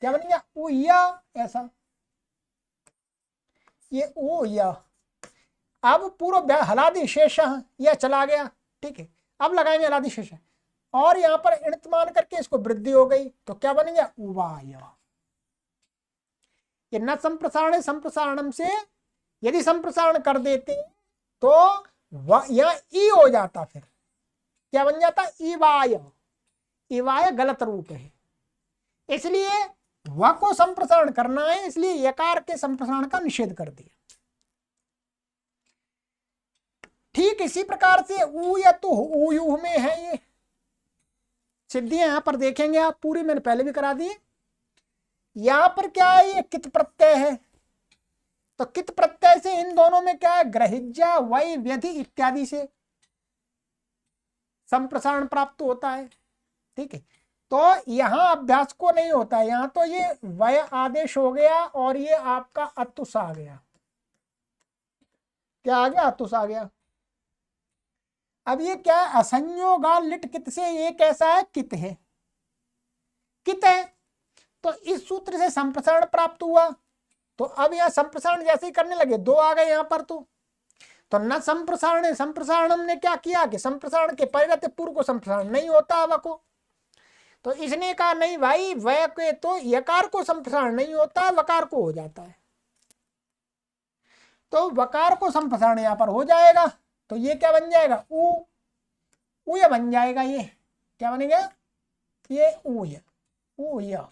क्या बन गया, उ या, ऐसा ये उ या। अब पूर्व हलादि शेष यह चला गया। ठीक है, अब लगाएंगे हलादि शेष, और यहां पर इणित मान करके इसको वृद्धि हो गई, तो क्या बन गया, उवाय। ये न संप्रसारण संप्रसारणम से यदि संप्रसारण कर देते तो यह ई हो जाता, फिर क्या बन जाता, इवाय। इवाय गलत रूप है, इसलिए व को संप्रसारण करना है, इसलिए यकार के संप्रसारण का निषेध कर दिया। ठीक इसी प्रकार से ऊ या तो ऊ यू में है ये सिद्धियां, यहां पर देखेंगे आप, पूरी मैंने पहले भी करा दी। यहां पर क्या है, ये कित प्रत्यय है, तो कित प्रत्यय से इन दोनों में क्या है, ग्रहिज्या वै व्यधि इत्यादि से संप्रसारण प्राप्त होता है। ठीक है, तो यहां अभ्यास को नहीं होता है, यहां तो ये वय आदेश हो गया और ये आपका अतुस आ गया। क्या आ गया, अतुस आ गया। अब ये क्या है, असंयोगा लिट कित से ये कैसा है, कित है, कित है, तो इस सूत्र से संप्रसारण प्राप्त हुआ। तो अब यह संप्रसारण जैसे ही करने लगे, दो आ गए यहां पर, तो न संप्रसारण, संप्रसारण हमने क्या किया कि संप्रसारण के परिवर्ते पूर्व को संप्रसारण नहीं होता अव को, तो इसने कहा नहीं भाई, वय के तो यकार को संप्रसारण नहीं होता, वकार को हो जाता है, तो वकार को संप्रसारण यहां पर हो जाएगा। तो ये क्या बन जाएगा, ऊ या बन जाएगा, ये क्या बनेगा, ये ऊ या।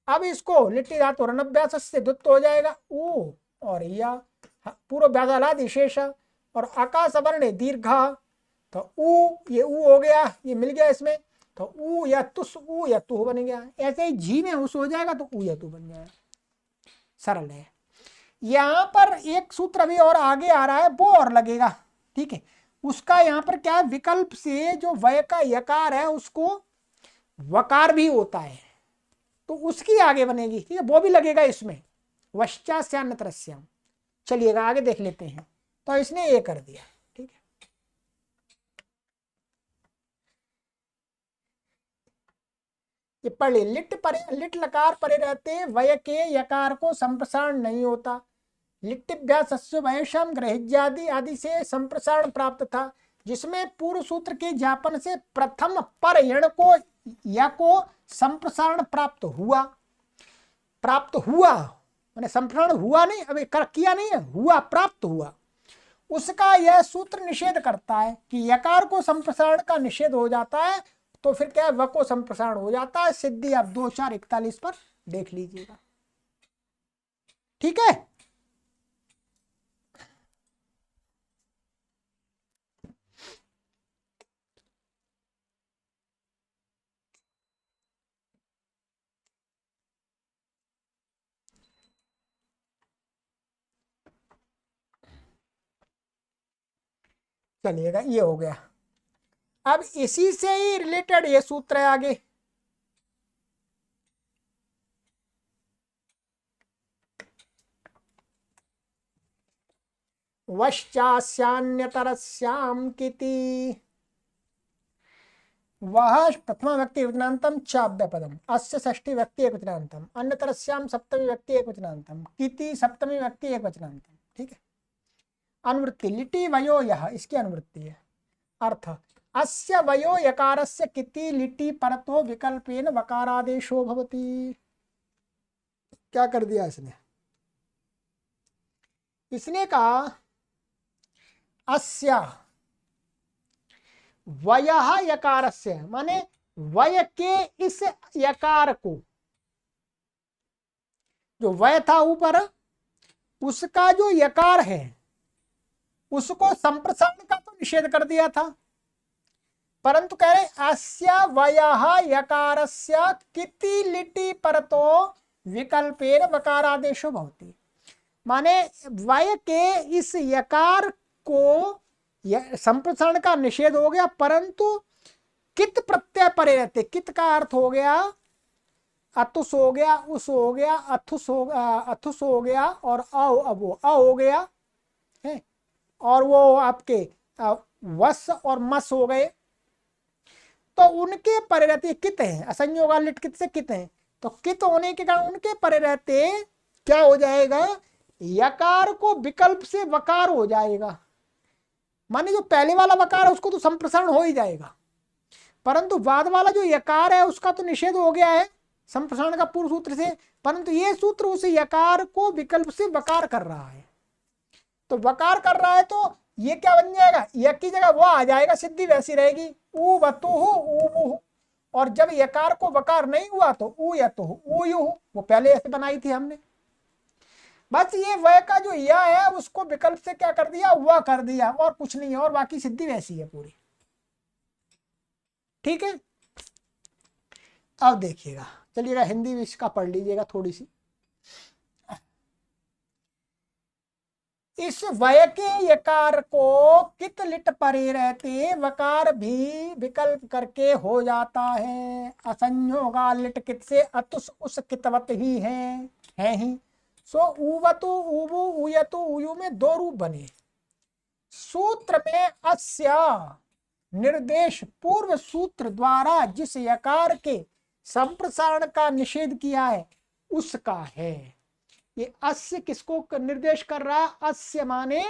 अब इसको लिट्टी धातु रनभ्यास से द्वित्व हो जाएगा, ऊ और या, पूर्व व्याजालादि शेष और आकाश वर्ण दीर्घा, तो ऊ, ये ऊ हो गया, ये मिल गया इसमें, तो ऊ या तुस, ऊ या तु बन गया। ऐसे ही जी में उस हो जाएगा तो ऊ या तु बन जाएगा, सरल है। यहां पर एक सूत्र अभी और आगे आ रहा है, वो और लगेगा। ठीक है, उसका यहां पर क्या है, विकल्प से जो वय का यकार है उसको वकार भी होता है, तो उसकी आगे बनेगी। ठीक है, वो भी लगेगा इसमें, वश्चास्यान्यतरस्याम। चलिएगा आगे देख लेते हैं। तो इसने ये कर दिया। ठीक है, ये पढ़ ली, लिट लकार परे रहते वय के यकार को संप्रसारण नहीं होता। लिट्टिभ्यासस्य वयशम ग्रहिज्यादि आदि से संप्रसारण प्राप्त था, जिसमें पूर्व सूत्र के ज्ञापन से प्रथम पर यण को या को संप्रसारण प्राप्त हुआ। मैंने संप्रसारण हुआ नहीं, अभी किया नहीं है, हुआ, प्राप्त हुआ। उसका यह सूत्र निषेध करता है कि यकार को संप्रसारण का निषेध हो जाता है, तो फिर क्या है, व को संप्रसारण हो जाता है। सिद्धि आप 2-4-41 पर देख लीजिएगा। ठीक है, चलिएगा, ये हो गया। अब इसी से ही रिलेटेड ये सूत्र है आगे, वश्चास्यान्यतरस्याम किति, वह प्रथमा व्यक्ति एकवचनान्तम चाव्यपदम, अस्य षष्ठी व्यक्ति एकवचनान्तम, अन्यतरस्याम सप्तमी व्यक्ति एकवचनान्तम, किति सप्तमी व्यक्ति एकवचनान्तम। ठीक है, अनुवृत्ति लिटि वयो यह, इसकी अनुवृत्ति है। अर्थ, अस्य वयो यकारस्य किति लिटि परतो विकल्पेन वकारादेशो भवति। क्या कर दिया इसने कहा अस्य वयः यकारस्य, माने वय के इस यकार को, जो वय था ऊपर, उसका जो यकार है उसको संप्रसारण का तो निषेध कर दिया था, परंतु कह रहे अस्य वयः यकारस्य किति लिटि परतो विकल्पेन वकारादेशो भवति। माने वय के इस यकार को संप्रसारण का निषेध हो गया, परंतु कित प्रत्यय परे रहते, कित का अर्थ हो गया अतुस हो गया, उस हो गया, अथुस हो गया, और अ हो गया है, और वो आपके वस और मस हो गए, तो उनके परे रहते कित है, असंयोगा लिट कित से कित है, तो कित होने के कारण उनके परे रहते क्या हो जाएगा, यकार को विकल्प से वकार हो जाएगा। माने जो पहले वाला वकार है उसको तो संप्रसारण हो ही जाएगा, परंतु बाद वाला जो यकार है उसका तो निषेध हो गया है संप्रसारण का पूर्व सूत्र से, परंतु ये सूत्र उस यकार को विकल्प से वकार कर रहा है। तो वकार कर रहा है तो ये क्या बन जाएगा, यक की जगह वो आ जाएगा, सिद्धि वैसी रहेगी, ऊ वतुहु ऊ, और जब यकार को वकार नहीं हुआ तो ऊ यतुहु ऊ यु, वो पहले ऐसे बनाई थी हमने। बस ये वह का जो या है उसको विकल्प से क्या कर दिया, वह कर दिया, और कुछ नहीं है, और बाकी सिद्धि वैसी है पूरी। ठीक है, अब देखिएगा, चलिएगा हिंदी भी इसका पढ़ लीजिएगा थोड़ी सी। इस वय के यकार को कित लिट परे रहते वकार भी विकल्प करके हो जाता है। असंयोगा लिट कित से अतुस उस कितवत ही है ही। सो उवतु उवु उयतु उयु में दो रूप बने। सूत्र में अस्या निर्देश पूर्व सूत्र द्वारा जिस यकार के संप्रसारण का निषेध किया है उसका है। ये अस्य किसको निर्देश कर रहा है, अस्य माने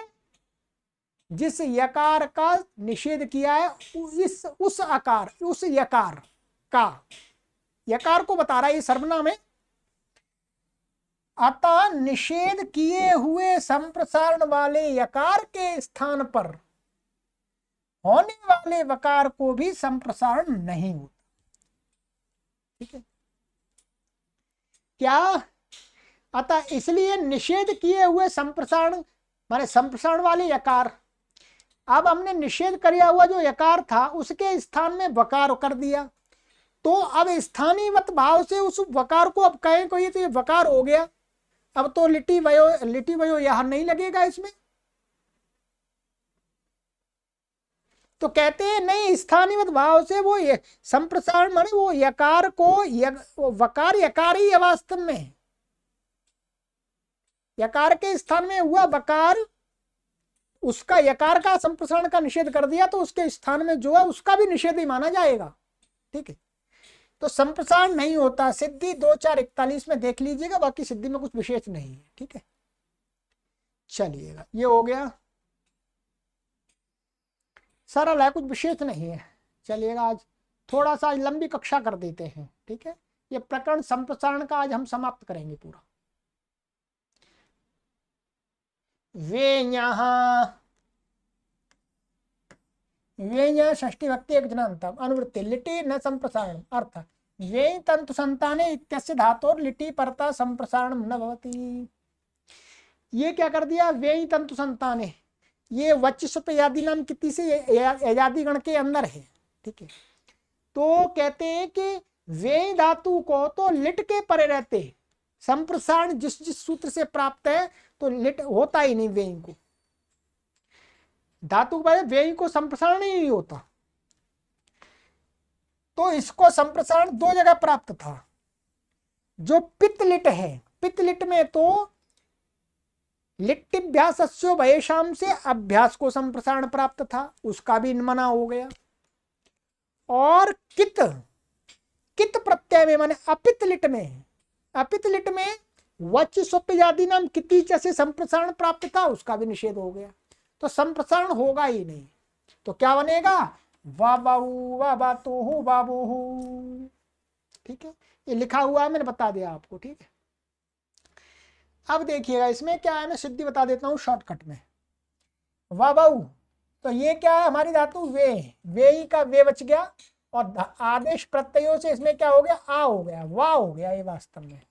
जिस यकार का निषेध किया है उस आकार उस यकार का, यकार को बता रहा है, ये सर्वनाम है। अतः निषेध किए हुए संप्रसारण वाले यकार के स्थान पर होने वाले वकार को भी संप्रसारण नहीं होता। ठीक है, क्या, अतः इसलिए निषेध किए हुए संप्रसारण माने संप्रसारण वाले यकार, अब हमने निषेध किया हुआ जो यकार था उसके स्थान में वकार कर दिया, तो अब स्थानीयवत भाव से उस वकार को अब कहें कोई तो ये वकार हो गया, अब तो लिटी वयो यहां नहीं लगेगा इसमें। तो कहते हैं नहीं, स्थानीयवत भाव से वो संप्रसारण माने वो यकार को वकार यकार ही है वास्तव में, यकार के स्थान में हुआ वकार, उसका यकार का संप्रसारण का निषेध कर दिया तो उसके स्थान में जो है उसका भी निषेध ही माना जाएगा। ठीक है, तो संप्रसारण नहीं होता। सिद्धि 2-4-41 में देख लीजिएगा, बाकी सिद्धि में कुछ विशेष नहीं है। ठीक है, चलिएगा, ये हो गया, सरल है, कुछ विशेष नहीं है। चलिएगा, आज थोड़ा सा लंबी कक्षा कर देते हैं। ठीक है, ये प्रकरण संप्रसारण का आज हम समाप्त करेंगे पूरा। वे षष्ठी भक्ति एक जनांतम अनुवृत्ति लिटि न संप्रसारण अर्थ वे तंतु संताने इत्यस्य धातोर लिटि परता संप्रसारण न भवति। ये क्या कर दिया, वे तंतु संताने, ये वच्चस्वप यादि नाम कितनी से यजादि गण के अंदर है। ठीक है, तो कहते हैं कि वे धातु को तो लिट के परे रहते, संप्रसारण जिस जिस सूत्र से प्राप्त है तो लिट होता ही नहीं, वेई को धातु के वेई को संप्रसारण ही नहीं होता। तो इसको संप्रसारण दो जगह प्राप्त था। जो पित्तलिट है, पित्तलिट में तो लिट्टिभ्यासस्यो भयेशाम से अभ्यास को संप्रसारण प्राप्त था, उसका भी मना हो गया। और कित कित प्रत्यय में माने अपित्तलिट में, अपित्तलिट में वच स्वप्यादि नाम कितीच से संप्रसारण प्राप्त था, उसका भी निषेध हो गया। तो संप्रसारण होगा ही नहीं, तो क्या बनेगा, वाबाहु वाबातोहु बाबोहु। ठीक है, ये लिखा हुआ है, मैंने बता दिया आपको। ठीक है, अब देखिएगा इसमें क्या है, मैं सिद्धि बता देता हूँ शॉर्टकट में। वाबाहु, तो ये क्या है, हमारी धातु वे ही का वे बच गया, और आदेश प्रत्ययों से इसमें क्या हो गया, आ हो गया, वाह हो गया। ये वास्तव में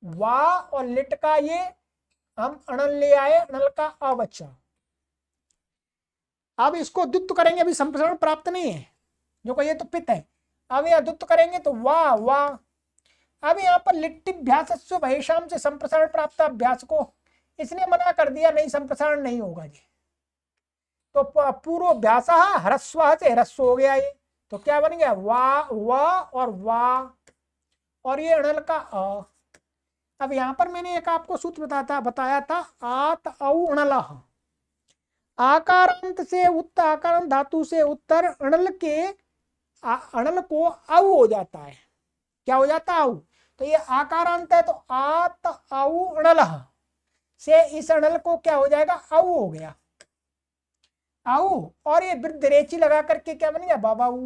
वाह और लिट का ये हम अणल ले आए, अणल का अ बचा। अब इसको द्वित्व करेंगे, अभी संप्रसारण प्राप्त नहीं है, जो कहिए तो पित है। अब यह द्वित्व करेंगे तो वाह वाह। अब यहाँ पर लिट्टिभ्यासस्यो भयेशाम से संप्रसारण प्राप्त अभ्यास को इसने मना कर दिया, नहीं संप्रसारण नहीं होगा जी। तो पूर्वाभ्यास ह्रस्व से ह्रस्व हो गया ये, तो क्या बन गया, वाह वाह और वाह, और ये अणल का अ। अब यहां पर मैंने एक आपको सूत्र बताया था, आत औ अणलः, आकारांत से उत्तर, आकारांत धातु से उत्तर अणल के अणल को औ हो जाता है। क्या हो जाता है, औ। तो ये आकारांत है, तो आत औ अणलः से इस अणल को क्या हो जाएगा, औ हो गया, औ। और ये वृद्ध रेची लगा करके क्या बन गया, बाबाऊ,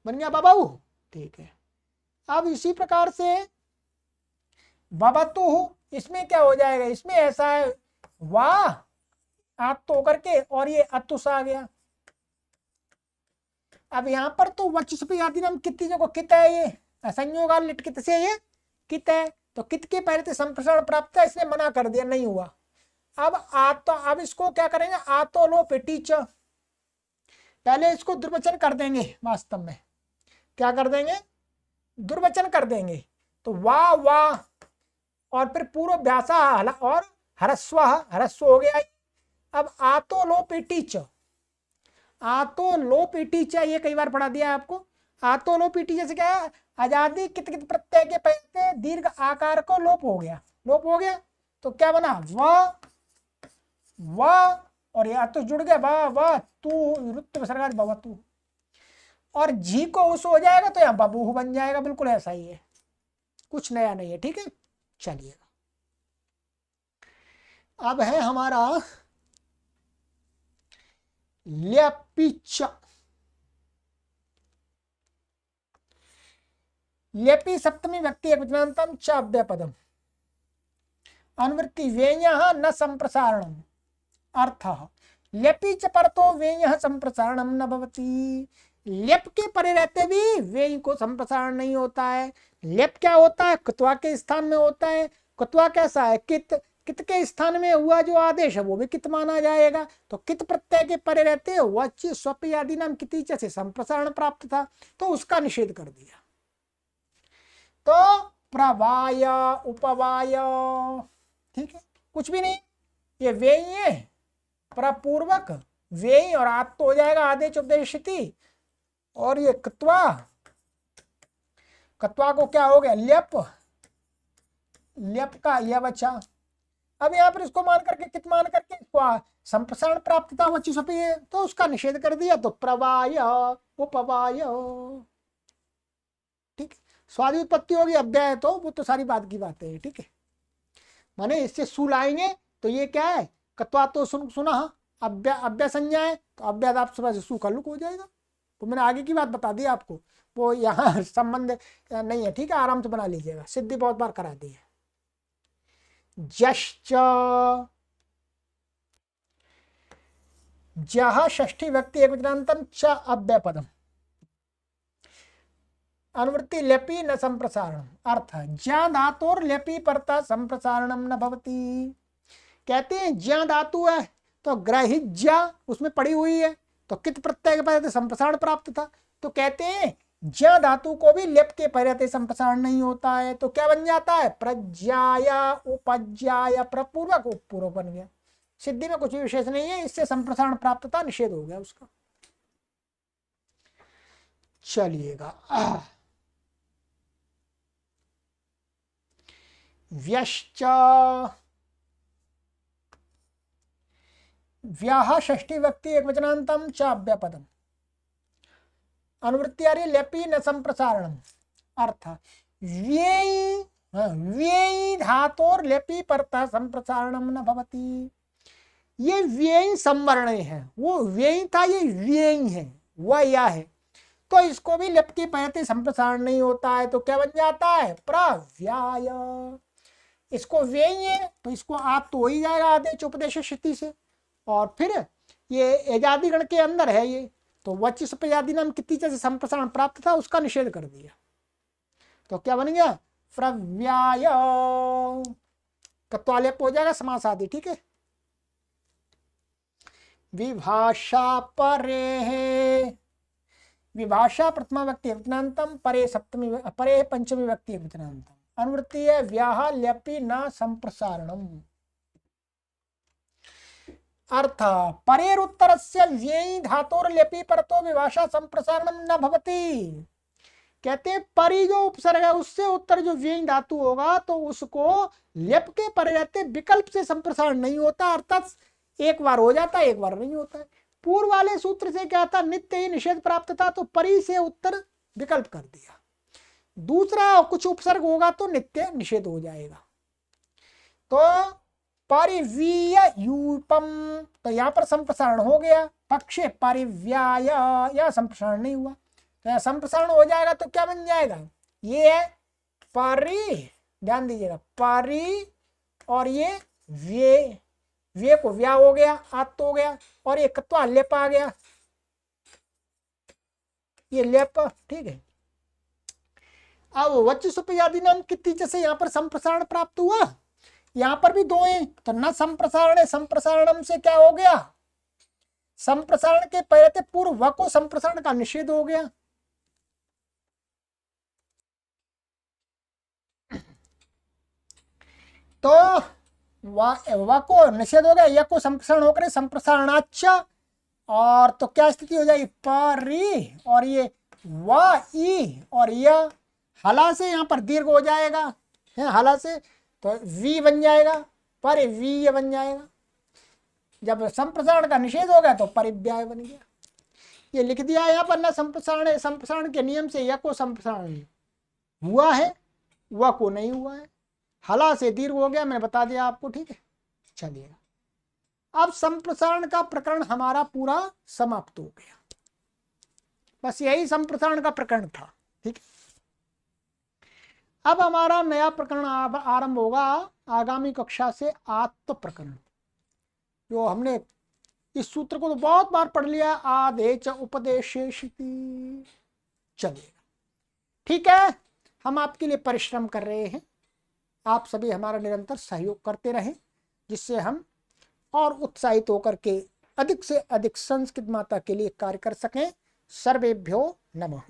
बन गया बाबाऊ। ठीक है, अब इसी प्रकार से बाबातु, इसमें क्या हो जाएगा, इसमें ऐसा है वाह आत तो करके, और ये अतुस आ गया। अब यहां पर तो वचस्पति आदि नाम कितनी जगह कित है, ये असंयोग लिट कित से ये कित है, तो कित के पहले संप्रसारण प्राप्त है, इसने मना कर दिया, नहीं हुआ। अब इसको क्या करेंगे, आतो लोप इति च, पहले इसको दुर्वचन कर देंगे, वास्तव में क्या कर देंगे, दुर्वचन कर देंगे। तो वाह वाह, और फिर पूर्व व्यासा और ह्रस्व, ह्रस्व हो गया। अब आतो लोप इति च, आतो लोप इति च, ये कई बार पढ़ा दिया है आपको। आतो लोप इति जैसे क्या है, आजादी कित कित प्रत्यय के पहले दीर्घ आकार को लोप हो गया, लोप हो गया, तो क्या बना, व और या तो जुड़ गया, व तू, रुत्त विसर्ग भवतु, और जी को उस हो जाएगा तो यहाँ बबूह बन जाएगा, बिल्कुल ऐसा ही है, कुछ नया नहीं है। ठीक है, चलिएगा। अब है हमारा ल्यपिच, ल्यपि सप्तमी व्यक्ति एकवचनान्तं च अव्ययपदम्, अनुवृत्ति व्ययः न संप्रसारणम्, अर्थः ल्यपि च परतो व्ययः संप्रसारणं न भवति, ल्यप के परे रहते भी व्यय को संप्रसारण नहीं होता है। ल्यप क्या होता है, कुत्वा के स्थान में होता है। कुत्वा कैसा है, कित, कित के स्थान में हुआ जो आदेश है वो भी कित माना जाएगा। तो कित प्रत्यय के परे रहते वच स्वप आदि नाम कितीच से संप्रसारण प्राप्त था, तो उसका निषेध कर दिया। तो प्रवाय उपवाय, ठीक है, कुछ भी नहीं, ये व्यय प्रपूर्वक व्यय और आत्म हो जाएगा आदेश उपदेशिति, और ये कत्वा, कत्वा को क्या हो गया, ल्यप, ल्यप का यह बचा। अब यहाँ पर इसको मान करके, कित मान करके इसको संप्रसारण प्राप्त था वची स्वपी, तो उसका निषेध कर दिया। तो प्रवाय उपवाय, ठीक है, स्वादि उत्पत्ति होगी, अव्यय तो वो तो सारी बात की बातें है। ठीक है, माने इससे सु लाएंगे तो ये क्या है, कत्वा तो सुना, अव्यय, अव्यय संज्ञा है, तो अव्यय आप सुबह से सु का लुक हो जाएगा। तो मैंने आगे की बात बता दी आपको, वो यहाँ संबंध नहीं है। ठीक है, आराम से बना लीजिएगा, सिद्धि बहुत बार करा दी है। जश्च, जह षष्ठी व्यक्ति एकवचनान्तं च अव्ययपदम्, अनुवृत्ति ल्यपि न संप्रसारणम, अर्थ ज्या धातुर ल्यपि परता संप्रसारणम न भवति। कहते हैं ज्या धातु है तो ग्रहिज्या उसमें पड़ी हुई है, तो कित प्रत्यय के पहले संप्रसारण प्राप्त था। तो कहते हैं ज्या धातु को भी ल्यप के पहले संप्रसारण नहीं होता है, तो क्या बन जाता है, प्रज्ञाया उपज्ञाया, प्रपूर्वक उपपूर्व बन गया। सिद्धि में कुछ भी विशेष नहीं है, इससे संप्रसारण प्राप्तता निषेध हो गया उसका। चलिएगा, व्यश्च, व्याह षष्ठी व्यक्ति एकवचनान्तं च अव्ययपदम्, अनुवृत्ति आ रही ल्यपि न संप्रसारणम, अर्थ व्ययी, व्ययी धातोर ल्यपि परतः संप्रसारणम न भवति। ये व्ययी संवर्ण है, वो व्ययी था, ये व्ययी है, वह या है, तो इसको भी ल्यप के पहले संप्रसारण नहीं होता है, तो क्या बन जाता है, प्रव्याय। इसको व्ययी है तो इसको आप तो हो ही जाएगा आदेश उपदेश स्थिति से, और फिर ये एजादी गण के अंदर है ये, तो वचिस प्रजाति नाम कितनी से संप्रसारण प्राप्त था, उसका निषेध कर दिया। तो क्या बन गया, प्रव्याय, कत्वालेप हो जाएगा समास आदि। ठीक है, विभाषा परे है, विभाषा प्रथमा व्यक्ति एकवचनान्तं, परे सप्तमी, परे पंचमी व्यक्ति एकवचनान्तं, अनुवृत्ति है व्याह ल्यपि न संप्रसारणम, अर्थ परेरुत्तरस्य व्ययी धातोर ल्यपि परतो विभाषा संप्रसारणम न भवति। कहते हैं परी जो उपसर्ग है उससे उत्तर जो व्ययी धातु होगा तो उसको ल्यप के परे रहते विकल्प से संप्रसारण नहीं होता, अर्थात एक बार हो जाता है एक बार नहीं होता है। पूर्व वाले सूत्र से क्या था, नित्य ही निषेध प्राप्त था, तो परी से उत्तर विकल्प कर दिया। दूसरा कुछ उपसर्ग होगा तो नित्य निषेध हो जाएगा। तो परिवीय यूपम, तो यहाँ पर संप्रसारण हो गया, पक्षे परिव्याय, यह संप्रसारण नहीं हुआ, तो यहाँ संप्रसारण हो जाएगा तो क्या बन जाएगा, ये है परि, ध्यान दीजिएगा, परि और ये व्ये, व्ये को व्या हो गया, आत्त हो गया, और ये कत्वा लेप आ गया, ये लेप। ठीक है, अब वचसुपयादिनाम कितनी जैसे यहाँ पर संप्रसारण प्राप्त हुआ, यहाँ पर भी दो हैं तो न संप्रसारण है, संप्रसारणम से क्या हो गया, संप्रसारण के पहले पूर्व व को संप्रसारण का निषेध हो गया। तो व को निषेध हो गया, य को संप्रसारण होकर संप्रसारणाच्च, और तो क्या स्थिति हो जाएगी, परी, और ये व ई और यह हला से यहाँ पर दीर्घ हो जाएगा है, हला से तो वी बन जाएगा, पर वी ये बन जाएगा। जब संप्रसारण का निषेध हो गया तो परिव्याय बन गया। ये लिख दिया यहाँ पर ना संप्रसारण, संप्रसारण के नियम से य को संप्रसारण हुआ है, व को नहीं हुआ है, हला से दीर्घ हो गया, मैं बता दिया आपको, ठीक है। चलिएगा, अब संप्रसारण का प्रकरण हमारा पूरा समाप्त हो गया, बस यही संप्रसारण का प्रकरण था, ठीक है। अब हमारा नया प्रकरण आरंभ होगा आगामी कक्षा से, आत्म प्रकरण, जो हमने इस सूत्र को तो बहुत बार पढ़ लिया, आदेच उपदेशेषिति। चलिएगा, ठीक है, हम आपके लिए परिश्रम कर रहे हैं, आप सभी हमारा निरंतर सहयोग करते रहें, जिससे हम और उत्साहित होकर के अधिक से अधिक संस्कृत माता के लिए कार्य कर सकें। सर्वेभ्यो नमः।